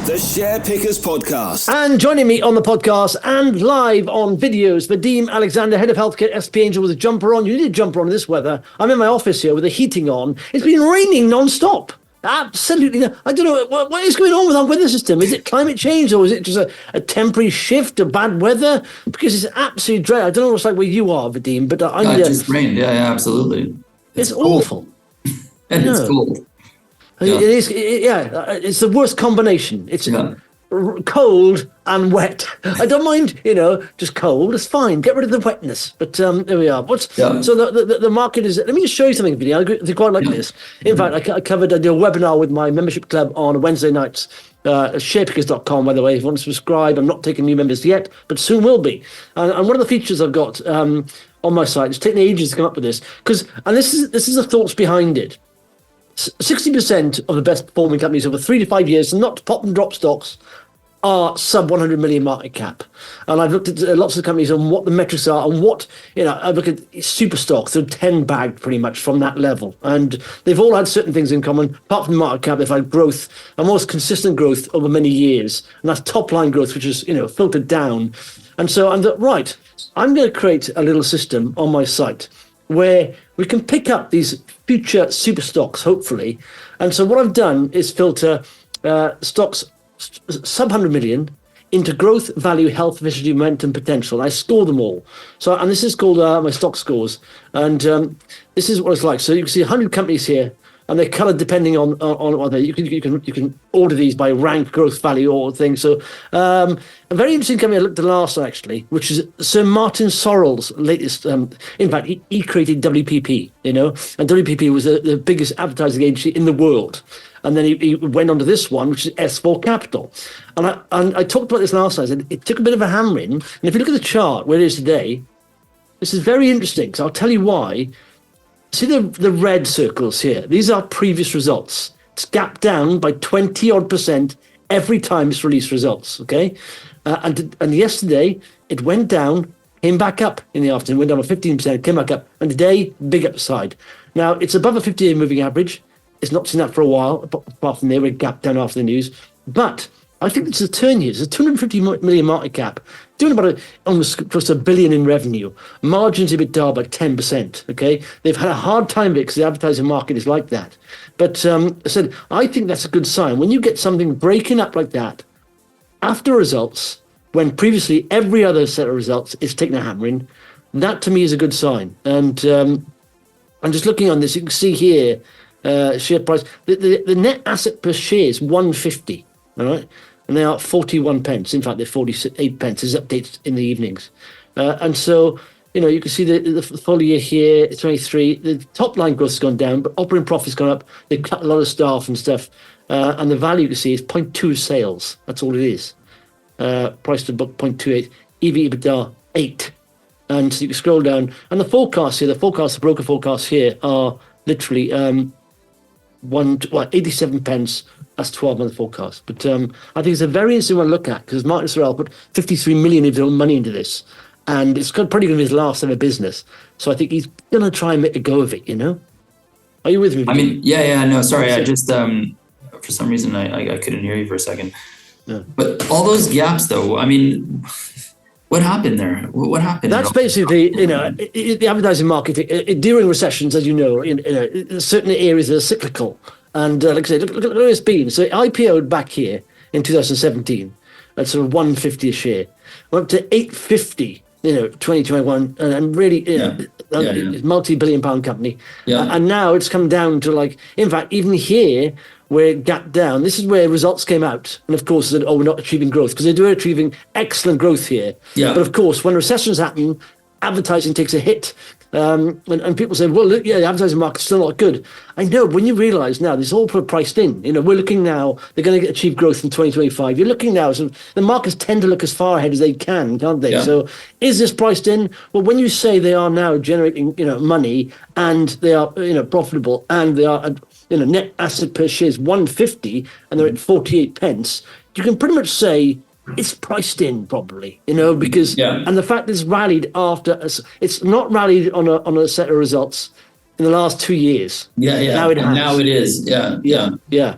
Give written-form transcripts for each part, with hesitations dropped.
The SharePickers Podcast. And joining me on the podcast and live on videos, Vadim Alexandre, Head of Healthcare at SP Angel, with a jumper on. You need a jumper on in this weather. I'm in my office here with the heating on. It's been raining non-stop. Absolutely. I don't know. What is going on with our weather system? Is it climate change, or is it just a temporary shift of bad weather? Because it's absolutely dreadful. I don't know what it's like where you are, Vadim, but I need it just rained. Yeah, absolutely. It's awful. And it's cold. Yeah. It is. It's the worst combination. It's cold and wet. I don't mind, just cold. It's fine. Get rid of the wetness. But there we are. So the market is. Let me just show you something, video. I quite like this. In fact, I did a webinar with my membership club on Wednesday nights. SharePickers.com, by the way, if you want to subscribe. I'm not taking new members yet, but soon will be. And one of the features I've got on my site, it's taken ages to come up with this, and this is the thoughts behind it. 60% of the best performing companies over 3 to 5 years, not pop and drop stocks, are sub 100 million market cap. And I've looked at lots of companies on what the metrics are and what, I look at super stocks, they're 10 bagged pretty much from that level. And they've all had certain things in common. Apart from the market cap, they've had growth, and most consistent growth over many years. And that's top line growth, which is, filtered down. And so I'm going to create a little system on my site where we can pick up these future super stocks, hopefully. And so what I've done is filter stocks sub 100 million into growth, value, health, efficiency, momentum, potential. I score them all. So, and this is called my StockScores. And this is what it's like. So you can see 100 companies here, and they're coloured depending on what they. You can order these by rank, growth, value, or things. So a very interesting company I looked at last night, actually, which is Sir Martin Sorrell's latest. In fact, he created WPP, and WPP was the biggest advertising agency in the world. And then he went on to this one, which is S4 Capital. And I talked about this last night. I said it took a bit of a hammering. And if you look at the chart where it is today, this is very interesting. So I'll tell you why. See the red circles here? These are previous results. It's gapped down by 20% every time it's released results, okay? And yesterday, it went down, came back up in the afternoon, went down by 15%, came back up. And today, big upside. Now, it's above a 50-day moving average. It's not seen that for a while, apart from there, we're gapped down after the news. But I think it's a turn here. It's a 250 million market cap, doing about almost close to $1 billion in revenue. Margins EBITDA by 10%. Okay, they've had a hard time of it because the advertising market is like that. But I think that's a good sign when you get something breaking up like that after results, when previously every other set of results is taking a hammering. That to me is a good sign. And I'm just looking on this. You can see here share price. The net asset per share is 150. All right. And they are 41 pence. In fact, they're 48 pence. There's updates in the evenings. And so, you can see the full year here, 23. The top line growth has gone down, but operating profit's gone up. They've cut a lot of staff and stuff. And the value you can see is 0.2 sales. That's all it is. Price to book 0.28. EV/EBITDA 8. And so you can scroll down. And the forecasts here, the broker forecasts here are literally 87 pence. That's 12-month forecast. But I think it's a very interesting one to look at, because Martin Sorrell put 53 million of his own money into this, and it's probably going to be his last ever business. So I think he's going to try and make a go of it, Are you with me? I mean, no, sorry. I just, for some reason, I couldn't hear you for a second. Yeah. But all those gaps, though, I mean, what happened there? What happened? That's basically, the advertising market during recessions, as you know, certain areas are cyclical. And like I say, look at where it's been. So it IPO'd back here in 2017 at sort of 150 a share. Went up to 850, 2021, and really, it's multi-billion pound company. Yeah. And now it's come down to in fact, even here, where it gapped down, this is where results came out. And of course, said, we're not achieving growth, because they do achieving excellent growth here. Yeah. But of course, when recessions happen, advertising takes a hit. And people say, well, look, the advertising market's still not good. I know, when you realise now, this is all priced in. We're looking now, they're going to achieve growth in 2025. You're looking now, so the markets tend to look as far ahead as they can, can't they? Yeah. So is this priced in? Well, when you say they are now generating, money, and they are, profitable, and they are, net asset per share is 150, and they're at 48 pence, you can pretty much say it's priced in probably, because and the fact it's rallied after it's not rallied on a set of results in the last 2 years. Now it has. Now it is. Yeah.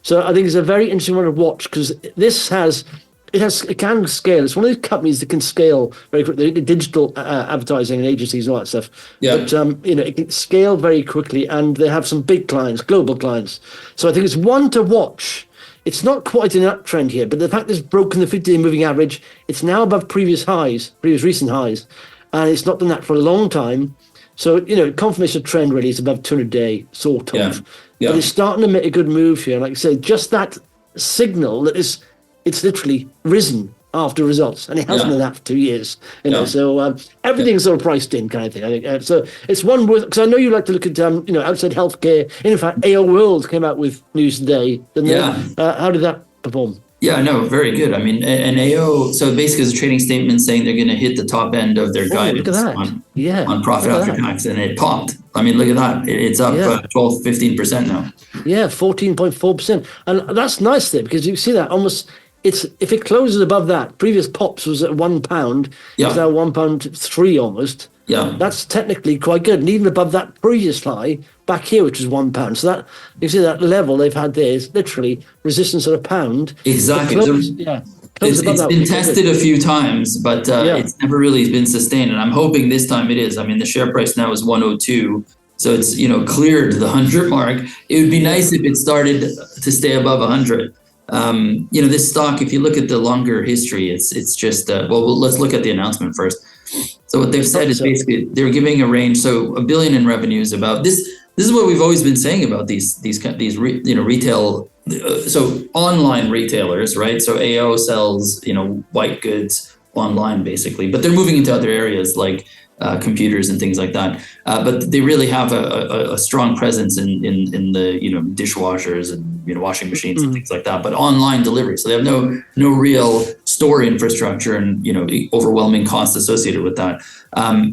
So I think it's a very interesting one to watch because it can scale. It's one of those companies that can scale very quickly. Digital advertising and agencies and all that stuff. Yeah. But it can scale very quickly, and they have some big clients, global clients. So I think it's one to watch. It's not quite an uptrend here, but the fact that it's broken the 50-day moving average, it's now above previous recent highs, and it's not done that for a long time. So confirmation of trend really is above 200-day sort of. Yeah. But it's starting to make a good move here. Like I say, just that signal that it's literally risen after results, and it hasn't done that for 2 years. So everything's sort of priced in, kind of thing. I think so. It's one worth, because I know you like to look at outside healthcare. In fact, AO World came out with news today. Didn't they? How did that perform? Yeah, no, very good. I mean, and AO, so basically it's a trading statement saying they're going to hit the top end of their guidance on profit after tax, and it popped. I mean, look at that. It's up 12-15% now. Yeah, 14.4%. And that's nice there, because you see that almost, if it closes above that, previous pops was at £1, it's now £1.3 almost. Yeah. That's technically quite good. And even above that previous high back here, which was £1. So that you see that level they've had there is literally resistance at £1. Exactly. It's been tested a few times, but it's never really been sustained. And I'm hoping this time it is. I mean, the share price now is 102. So it's, cleared the 100 mark. It would be nice if it started to stay above 100. This stock, if you look at the longer history, it's just, let's look at the announcement first. So what they've said is basically they're giving a range. So $1 billion in revenues about this. This is what we've always been saying about these retail. So online retailers, right? So AO sells, white goods online basically, but they're moving into other areas like computers and things like that. But they really have a strong presence in the dishwashers and washing machines and things like that. But online delivery, so they have no real store infrastructure and overwhelming costs associated with that.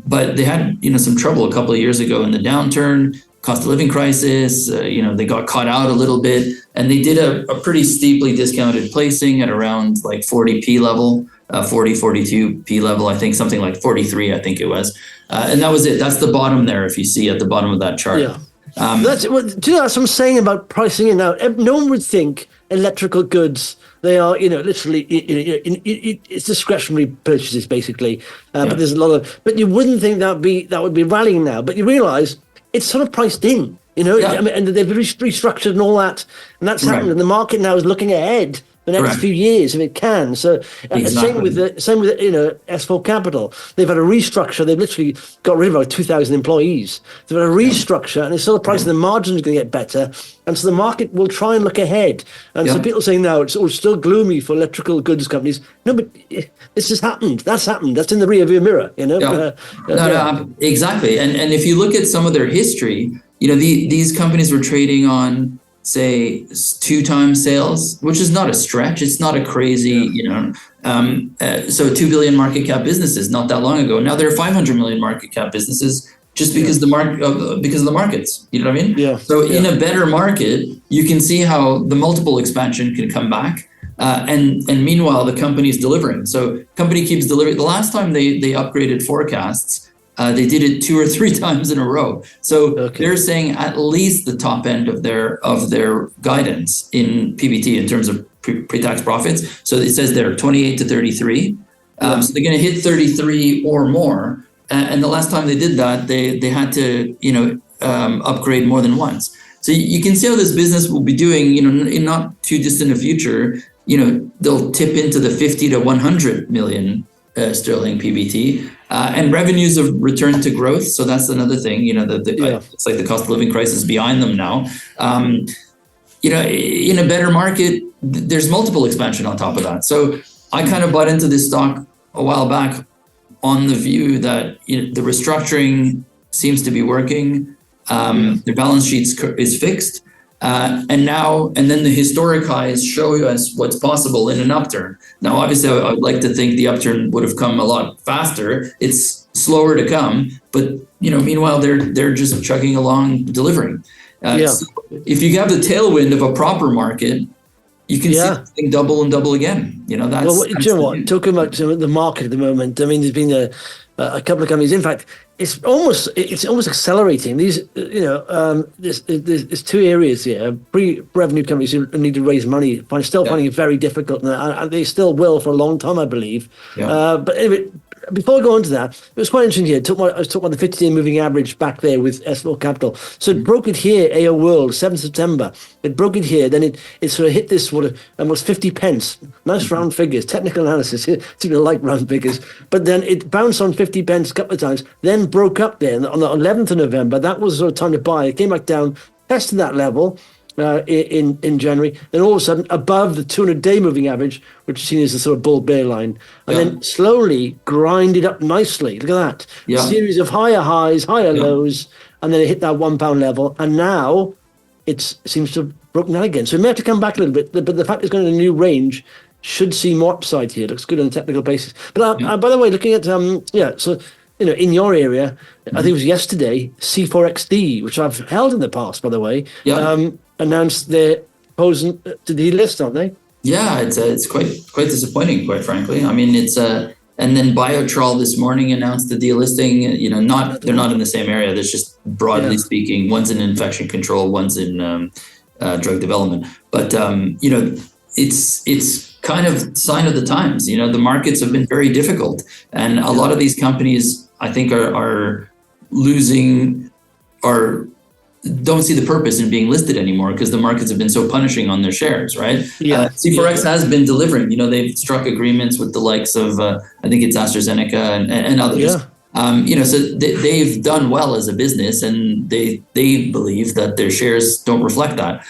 But they had some trouble a couple of years ago in the downturn, cost of living crisis. They got caught out a little bit, and they did a pretty steeply discounted placing at around like 40p level. 42p level, I think something like 43, I think it was. And that was it. That's the bottom there, if you see at the bottom of that chart. Yeah. That's what I'm saying about pricing in now. No one would think electrical goods, they are, literally, it's discretionary purchases basically. But there's a lot of, but you wouldn't think that would be rallying now. But you realize it's sort of priced in, and they've restructured and all that. And that's happened. And the market now is looking ahead the next few years if it can. So same with S4 Capital. They've had a restructure. They've literally got rid of about 2,000 employees. They've had a restructure, and it's still the price of the margin is going to get better. And so the market will try and look ahead. And so people saying now it's still gloomy for electrical goods companies. No, but this has happened. That's happened. That's in the rearview mirror. No, exactly. And if you look at some of their history, these companies were trading on, say, 2 times sales, which is not a stretch. It's not a crazy, so 2 billion market cap businesses not that long ago. Now they're 500 million market cap businesses just because because of the markets. You know what I mean? Yeah. So in a better market, you can see how the multiple expansion can come back. And meanwhile, the company's delivering. So company keeps delivering. The last time they upgraded forecasts, they did it 2 or 3 times in a row. So they're saying at least the top end of their guidance in PBT in terms of pre-tax profits. So it says they're 28 to 33. So they're going to hit 33 or more. And the last time they did that, they had to upgrade more than once. So you can see how this business will be doing. In not too distant a future. They'll tip into the 50 to 100 million sterling PBT. And revenues have returned to growth. So that's another thing, it's like the cost of living crisis behind them now. In a better market, there's multiple expansion on top of that. So I kind of bought into this stock a while back on the view that the restructuring seems to be working. The balance sheet is fixed. And then the historic highs show us what's possible in an upturn. Now, obviously, I would like to think the upturn would have come a lot faster. It's slower to come, but meanwhile, they're just chugging along, delivering. So if you have the tailwind of a proper market, you can see this thing double and double again. Talking about the market at the moment, I mean, there's been a couple of companies. In fact, it's almost accelerating. These, there's two areas here. Pre-revenue companies who need to raise money finding it very difficult, and they still will for a long time, I believe. But anyway, before I go on to that, it was quite interesting here. I was talking about the 50-day moving average back there with S4 Capital. So it broke it here, AO World, 7th September. It broke it here. Then it sort of hit this sort of almost 50 pence. Nice round figures. Technical analysis. People like round figures. But then it bounced on 50 pence a couple of times. Then broke up there on the 11th of November. That was sort of time to buy. It came back down, tested that level. In January, then all of a sudden above the 200-day moving average, which is seen as a sort of bull bear line, and then slowly grinded up nicely. Look at that. A series of higher highs, higher lows, and then it hit that £1 level, and now it seems to have broken out again. So it may have to come back a little bit, but the fact it's going in a new range should see more upside here. It looks good on a technical basis. But by the way, looking at in your area, I think it was yesterday, C4XD, which I've held in the past, by the way, announced they're proposing to delist, aren't they? Yeah, it's quite disappointing, quite frankly. I mean, and then Biotrol this morning announced the delisting. They're not in the same area. There's just broadly speaking, one's in infection control, one's in drug development. But it's kind of sign of the times. The markets have been very difficult, and a lot of these companies, I think, are losing or don't see the purpose in being listed anymore because the markets have been so punishing on their shares, right? C4X has been delivering. They've struck agreements with the likes of, I think it's AstraZeneca and others. So they've done well as a business, and they believe that their shares don't reflect that,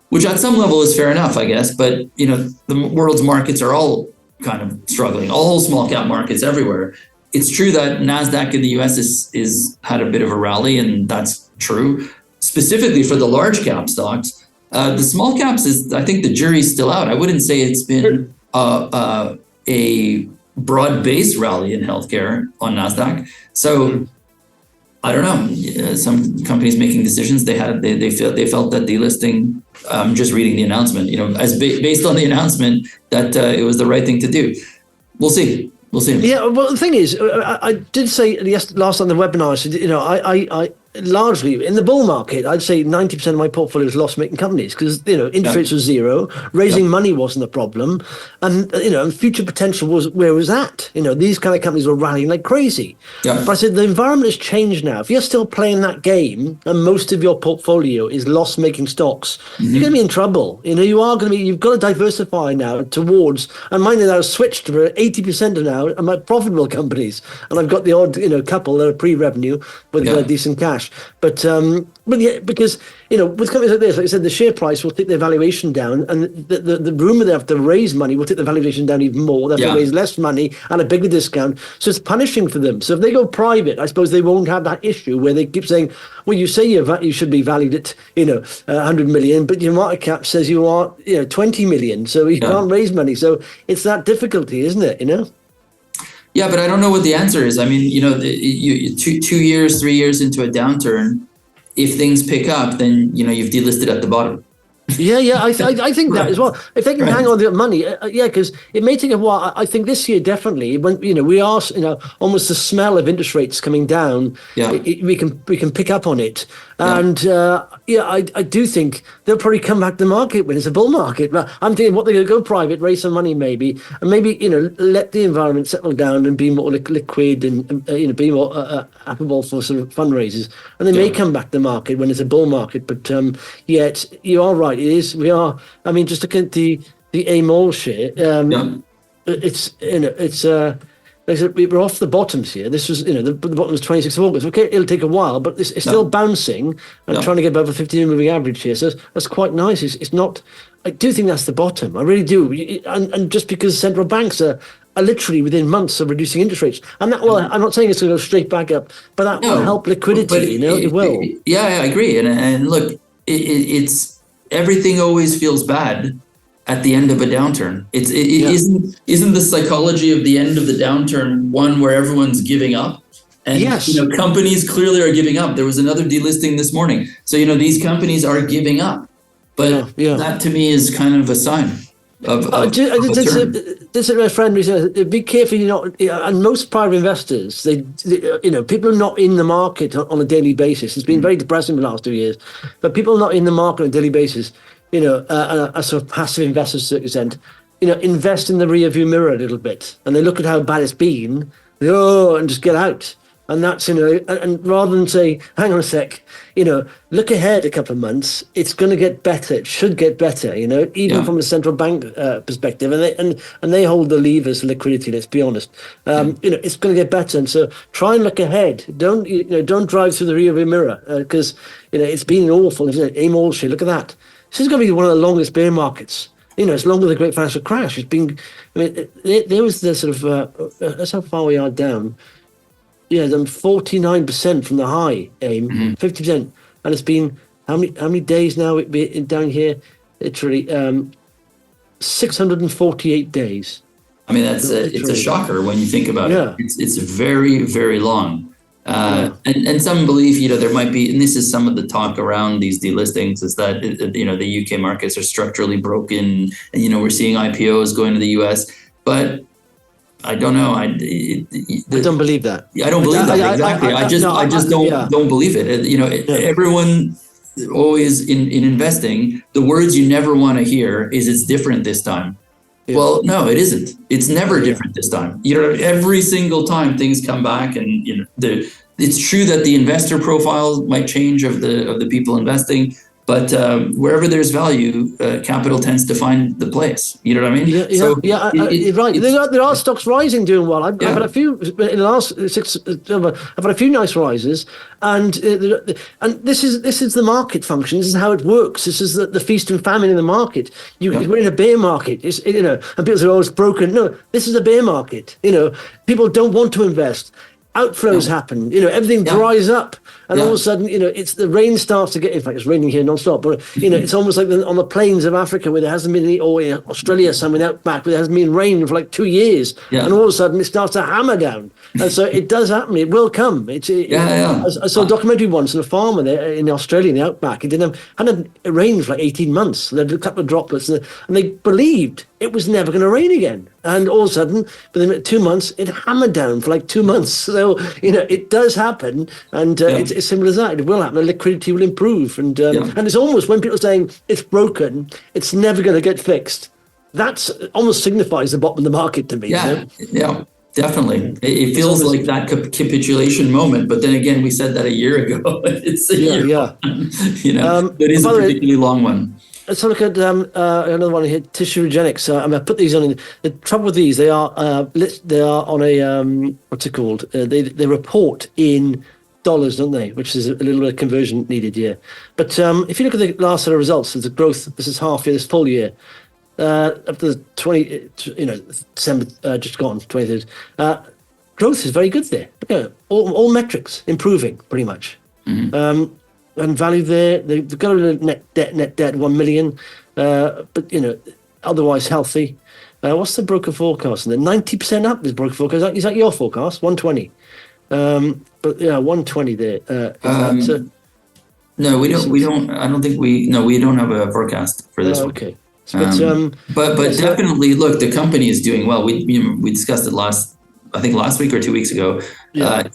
which at some level is fair enough, I guess. But, the world's markets are all kind of struggling, all small cap markets everywhere. It's true that NASDAQ in the US is had a bit of a rally, and that's true, specifically for the large cap stocks. The small caps I think the jury's still out. I wouldn't say it's been a broad-based rally in healthcare on NASDAQ. So I don't know. Some companies making decisions, they felt that delisting, just reading the announcement, based on the announcement, that it was the right thing to do. We'll see. Yeah, well, the thing is, I did say last on the webinar, I said, I largely in the bull market, I'd say 90% of my portfolio is loss-making companies because interest rates were zero, raising money wasn't a problem, and future potential was where it was at. These kind of companies were rallying like crazy. But I said the environment has changed now. If you're still playing that game and most of your portfolio is loss-making stocks, you're going to be in trouble. You've got to diversify now towards. And mine now switched to 80% of now are my profitable companies, and I've got the odd couple that are pre-revenue with decent cash. But because with companies like this, like I said, the share price will take their valuation down, and the rumor they have to raise money will take the valuation down even more. They have to raise less money and a bigger discount, so it's punishing for them. So if they go private, I suppose they won't have that issue where they keep saying, well, you say you should be valued at 100 million, but your market cap says you are 20 million, so you can't raise money. So it's that difficulty, isn't it? Yeah, but I don't know what the answer is. I mean, 2 years, 3 years into a downturn, if things pick up, then, you've delisted at the bottom. I think that as well. If they can hang on to the money, because it may take a while. I think this year definitely, when we are, almost the smell of interest rates coming down. We can pick up on it, and I do think they'll probably come back to the market when it's a bull market. But I'm thinking what they're going to go private, raise some money maybe, and maybe let the environment settle down and be more liquid and be more affable for sort of fundraisers, and they may come back to the market when it's a bull market. But yet you are right. It is. We are. I mean, just look at the AMOL share. It's like I said, we're off the bottoms here. This was the bottom was 26th of August. Okay, it'll take a while, but it's still bouncing and trying to get above a 50-year moving average here. So that's quite nice. It's not. I do think that's the bottom. I really do. And just because central banks are literally within months of reducing interest rates, and that I'm not saying it's going to go straight back up, but that will help liquidity. It will. Yeah, I agree. And look, it's. Everything always feels bad at the end of a downturn. Isn't the psychology of the end of the downturn one where everyone's giving up? And companies clearly are giving up. There was another delisting this morning. So these companies are giving up. But that to me is kind of a sign. This is my friend who says, be careful you're not, and most private investors, they people are not in the market on a daily basis. It's been very depressing the last 2 years, but people are not in the market on a daily basis, a sort of passive investors to an extent, invest in the rear view mirror a little bit, and they look at how bad it's been, and just get out. And that's, and rather than say, hang on a sec, look ahead a couple of months, it's going to get better. It should get better, even from the central bank perspective. And they hold the levers of liquidity, let's be honest. It's going to get better. And so try and look ahead. Don't drive through the rearview mirror because, it's been awful, isn't it? Aim all shit. Look at that. This is going to be one of the longest bear markets. It's longer than the Great Financial Crash. It's been, there was the sort of, that's how far we are down. Yeah, then 49% from the high aim, 50%, and it's been how many days now? It be down here, literally 648 days. I mean, it's a shocker when you think about it. It's very, very long, and some believe there might be, and this is some of the talk around these delistings, is that the UK markets are structurally broken, and we're seeing IPOs going to the US, but I don't know. I don't believe that. I don't believe that exactly. I just don't believe it. Everyone always in investing, the words you never want to hear is it's different this time. Yeah. Well, no, it isn't. It's never different this time. Every single time things come back, and it's true that the investor profile might change of the people investing. But wherever there's value, capital tends to find the place. You know what I mean? You're right. There are stocks rising, doing well. I've had a few in the last 6. I've had a few nice rises, and this is the market function. This is how it works. This is the feast and famine in the market. We're in a bear market. And people say, "Oh, it's broken." No, this is a bear market. People don't want to invest. Outflows happen, everything dries up, and all of a sudden, it's the rain starts to get. In fact, it's raining here non-stop, but it's almost like on the plains of Africa where there hasn't been any, or in Australia, somewhere outback where there hasn't been rain for like 2 years, and all of a sudden it starts to hammer down, and so it does happen. It will come. I saw a documentary once on a farmer there in Australia, in the outback. It hadn't rained for like 18 months. There had a couple of droplets, and they believed it was never going to rain again. And all of a sudden, within 2 months, it hammered down for like 2 months. So, it does happen. And it's as simple as that. It will happen. The liquidity will improve. And it's almost when people are saying it's broken, it's never going to get fixed. That's almost signifies the bottom of the market to me. Yeah, definitely. It feels like that capitulation moment. But then again, we said that a year ago. It's a year. It is a particularly long one. Let's have a look at another one here, tissue regenetics. I'm going to put these on. The trouble with these, they are on a what's it called? They report in dollars, don't they? Which is a little bit of conversion needed here. But if you look at the last set of results, the growth. This is half year, this full year. Up to the December just gone, 23rd. Growth is very good there. All metrics improving pretty much. Mm-hmm. And value there, they've got a net debt 1 million, but otherwise healthy. What's the broker forecast? And 90% up is broker forecast. Is that your forecast? 120. But 120 there. No, we don't. I don't think we don't have a forecast for this one. Okay. But definitely, look, the company is doing well. We discussed it last week or 2 weeks ago.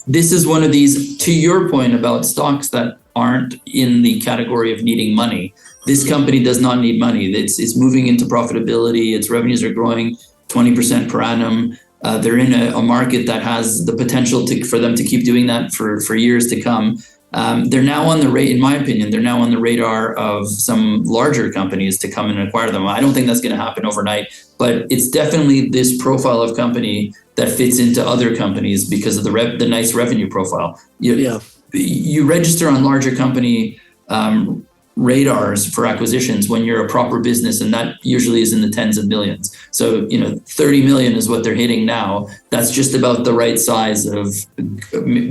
This is one of these, to your point about stocks that aren't in the category of needing money. This company does not need money. It's moving into profitability. Its revenues are growing 20% per annum. They're in a market that has the potential for them to keep doing that for years to come. They're now on the in my opinion, they're now on the radar of some larger companies to come and acquire them. I don't think that's going to happen overnight, but it's definitely this profile of company that fits into other companies because of the nice revenue profile. You register on larger company radars for acquisitions when you're a proper business, and that usually is in the tens of millions. So 30 million is what they're hitting now. That's just about the right size of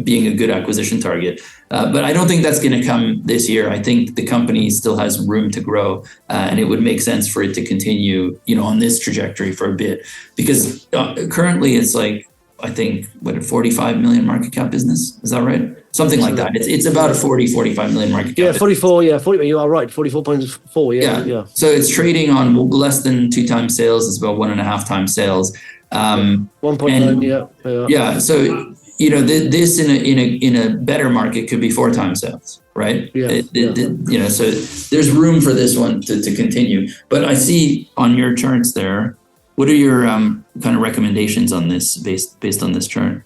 being a good acquisition target. But I don't think that's going to come this year. I think the company still has room to grow, and it would make sense for it to continue on this trajectory for a bit, because currently it's like, I think, 45 million market cap business. Is that right? something like that. It's about a 45 million market cap. Yeah, 44. Yeah, 40. You are right. 44.4. Yeah. So it's trading on less than 2 times sales. It's about 1.5 times sales. 1.9. Yeah. So this in a better market could be 4 times sales, right? So there's room for this one to continue. But I see on your charts there, what are your kind of recommendations on this based on this chart?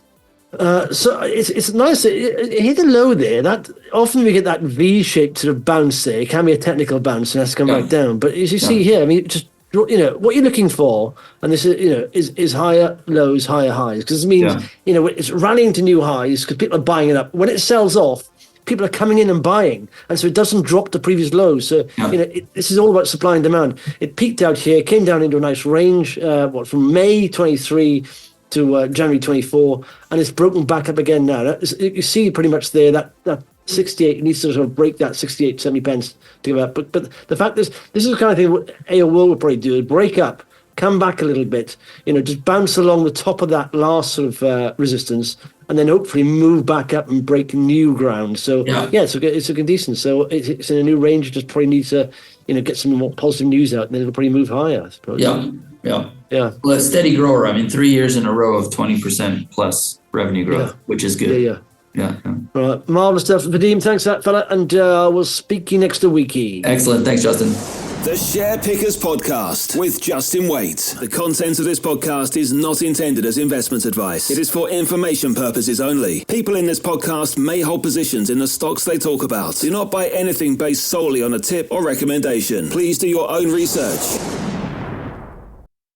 So it's nice. It hit a low there. That often we get that V-shaped sort of bounce there. It can be a technical bounce and has to come back down. But as you see here, I mean, just what you're looking for, and this is higher lows, higher highs, because it means it's rallying to new highs because people are buying it up. When it sells off, people are coming in and buying, and so it doesn't drop the previous lows. So this is all about supply and demand. It peaked out here, came down into a nice range. From May 23 to January 24, and it's broken back up again now. You see pretty much there that 68, it needs to sort of break that 68, 70 pence to give up. But the fact is, this is the kind of thing what AOL would probably do, is break up, come back a little bit, just bounce along the top of that last sort of resistance, and then hopefully move back up and break new ground. So it's looking decent. So it's in a new range. It just probably needs to get some more positive news out, and then it'll probably move higher, I suppose. Yeah. Well, a steady grower. I mean, 3 years in a row of 20% plus revenue growth, which is good. Yeah. All right, marvelous stuff, Vadim. Thanks for that, fella, and we'll speak you next week. Excellent. Thanks, Justin. The SharePickers Podcast with Justin Waite. The content of this podcast is not intended as investment advice. It is for information purposes only. People in this podcast may hold positions in the stocks they talk about. Do not buy anything based solely on a tip or recommendation. Please do your own research.